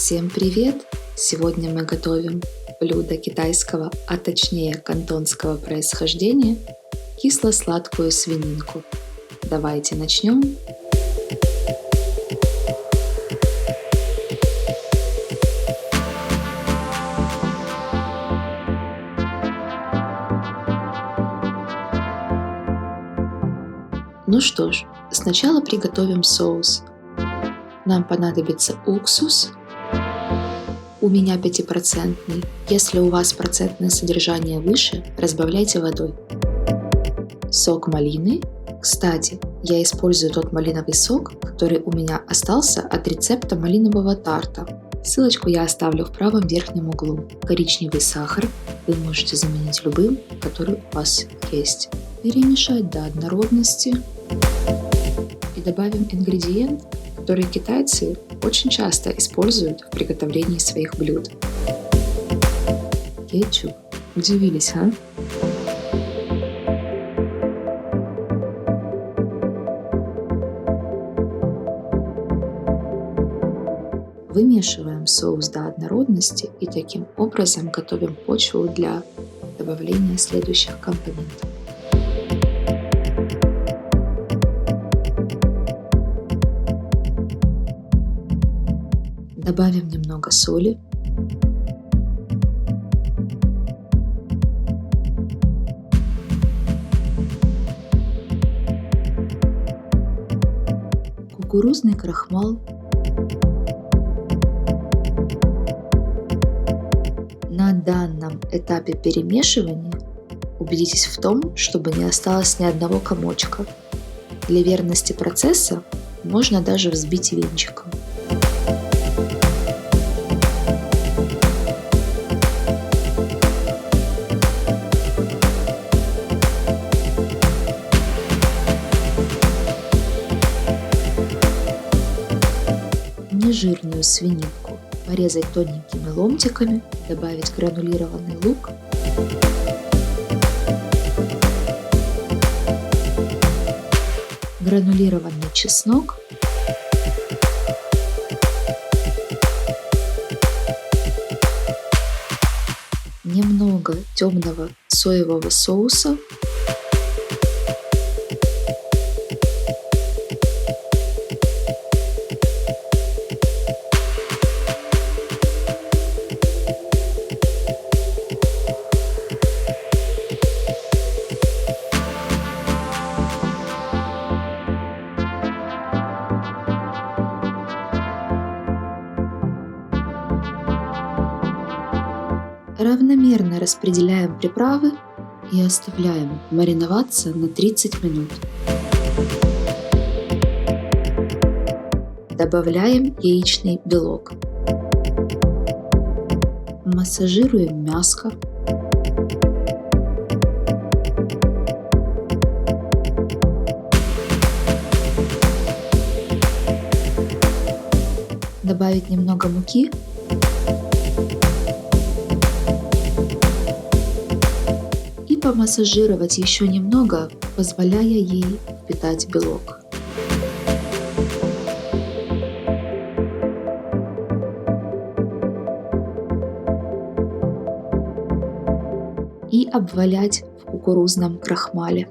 Всем привет! Сегодня мы готовим блюдо китайского, а точнее кантонского происхождения – кисло-сладкую свининку. Давайте начнем. Ну что ж, сначала приготовим соус. Нам понадобится уксус. У меня 5%. Если у вас процентное содержание выше, разбавляйте водой. Сок малины. Кстати, я использую тот малиновый сок, который у меня остался от рецепта малинового тарта. Ссылочку я оставлю в правом верхнем углу. Коричневый сахар вы можете заменить любым, который у вас есть. Перемешать до однородности. И добавим ингредиент, который китайцы очень часто используют в приготовлении своих блюд. Кетчуп. Удивились, а? Вымешиваем соус до однородности и таким образом готовим почву для добавления следующих компонентов. Добавим немного соли. Кукурузный крахмал. На данном этапе перемешивания убедитесь в том, чтобы не осталось ни одного комочка. Для верности процесса можно даже взбить венчиком. Нежирную свининку порезать тоненькими ломтиками, добавить гранулированный лук, гранулированный чеснок, немного темного соевого соуса, равномерно распределяем приправы и оставляем мариноваться на 30 минут. Добавляем яичный белок. Массажируем мяско. Добавить немного муки. Помассажировать еще немного, позволяя ей впитать белок. И обвалять в кукурузном крахмале,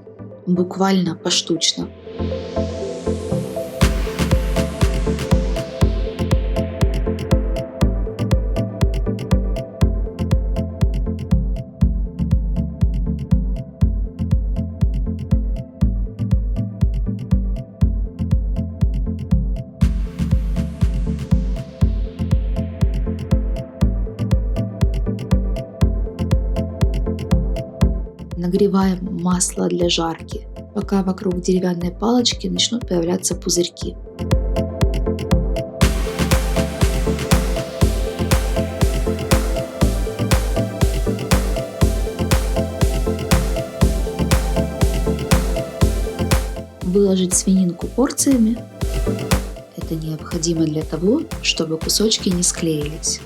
буквально поштучно. Нагреваем масло для жарки, пока вокруг деревянной палочки начнут появляться пузырьки. Выложить свининку порциями. Это необходимо для того, чтобы кусочки не склеились.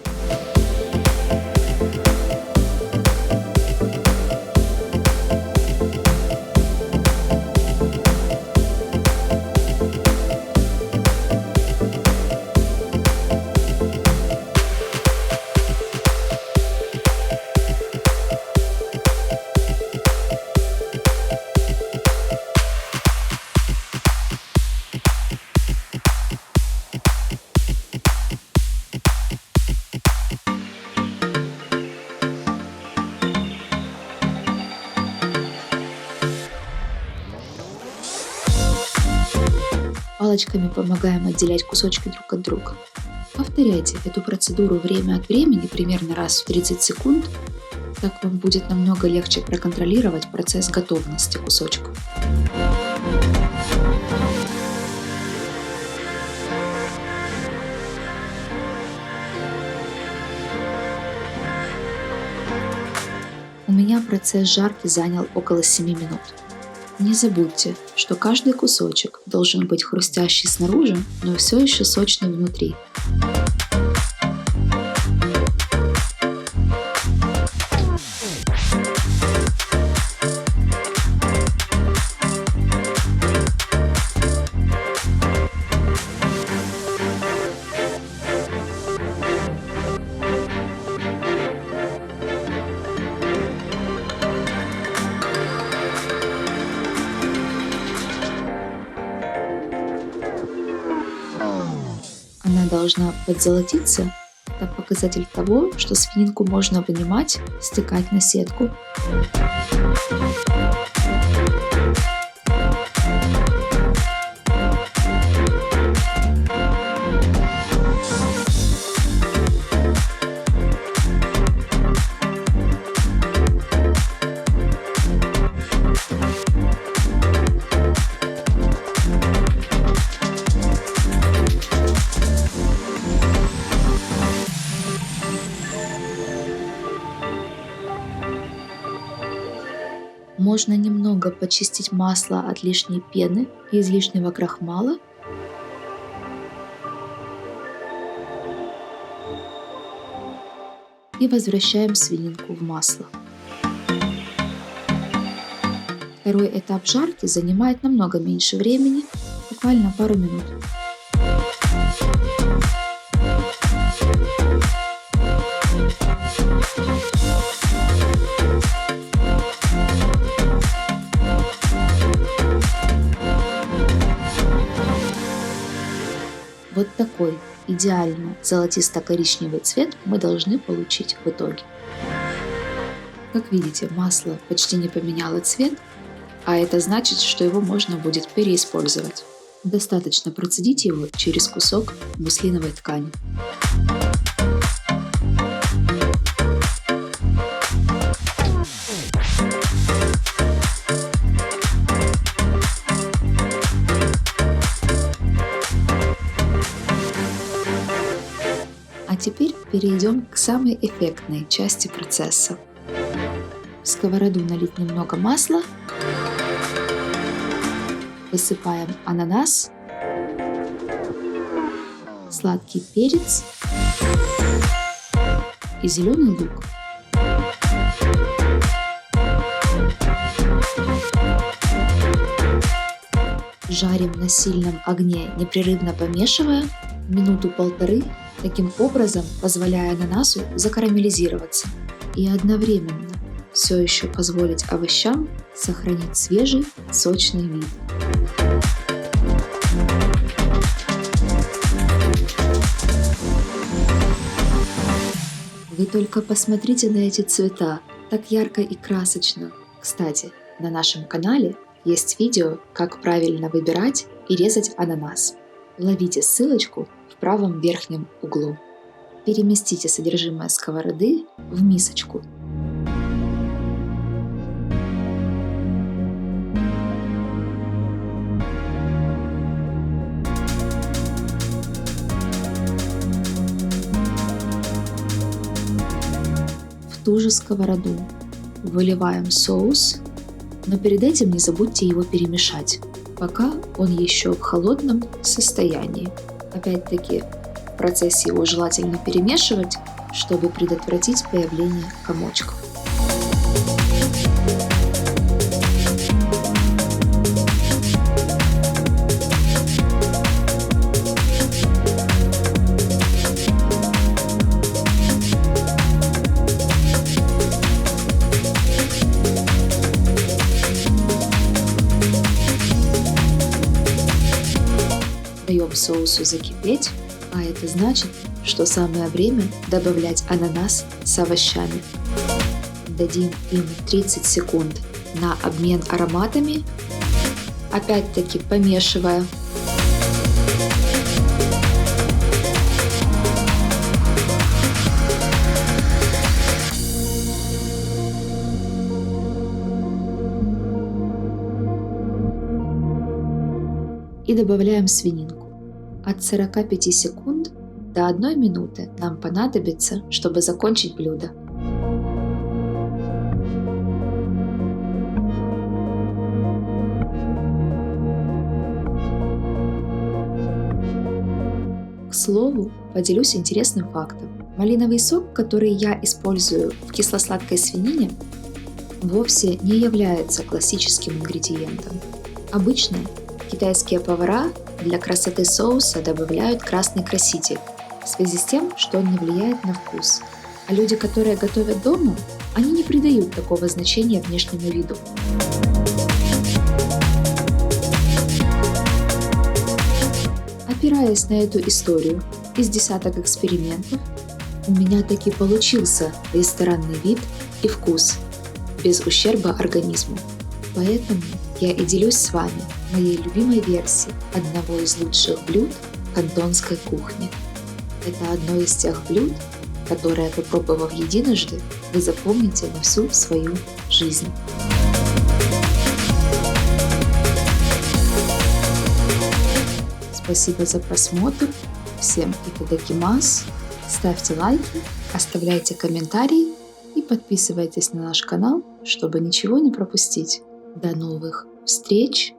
Палочками помогаем отделять кусочки друг от друга. Повторяйте эту процедуру время от времени, примерно раз в 30 секунд. Так вам будет намного легче проконтролировать процесс готовности кусочков. У меня процесс жарки занял около 7 минут. Не забудьте, что каждый кусочек должен быть хрустящий снаружи, но все еще сочный внутри. Она должна подзолотиться. Это показатель того, что свининку можно вынимать, стыкать на сетку. Можно немного почистить масло от лишней пены и излишнего крахмала. И возвращаем свининку в масло. Второй этап жарки занимает намного меньше времени, буквально пару минут. Вот такой идеально золотисто-коричневый цвет мы должны получить в итоге. Как видите, масло почти не поменяло цвет, а это значит, что его можно будет переиспользовать. Достаточно процедить его через кусок муслиновой ткани. А теперь перейдем к самой эффектной части процесса. В сковороду налить немного масла, высыпаем ананас, сладкий перец и зеленый лук. Жарим на сильном огне, непрерывно помешивая, минуту-полторы, таким образом позволяя ананасу закарамелизироваться и одновременно все еще позволить овощам сохранить свежий, сочный вид. Вы только посмотрите на эти цвета, так ярко и красочно. Кстати, на нашем канале есть видео, как правильно выбирать и резать ананас. Ловите ссылочку в правом верхнем углу. Переместите содержимое сковороды в мисочку. В ту же сковороду выливаем соус, но перед этим не забудьте его перемешать, пока он еще в холодном состоянии. Опять-таки, в процессе его желательно перемешивать, чтобы предотвратить появление комочков. Даем соусу закипеть, а это значит, что самое время добавлять ананас с овощами. Дадим им 30 секунд на обмен ароматами, опять-таки помешивая. и добавляем свининку. От 45 секунд до 1 минуты нам понадобится, чтобы закончить блюдо. К слову, поделюсь интересным фактом. Малиновый сок, который я использую в кисло-сладкой свинине, вовсе не является классическим ингредиентом. Обычно китайские повара для красоты соуса добавляют красный краситель в связи с тем, что он не влияет на вкус. А люди, которые готовят дома, они не придают такого значения внешнему виду. Опираясь на эту историю из десяток экспериментов, у меня таки получился ресторанный вид и вкус без ущерба организму. Поэтому я и делюсь с вами моей любимой версией одного из лучших блюд кантонской кухни. Это одно из тех блюд, которое, попробовав единожды, вы запомните на всю свою жизнь. Спасибо за просмотр. Всем итадакимас. Ставьте лайки, оставляйте комментарии и подписывайтесь на наш канал, чтобы ничего не пропустить. До новых встреч!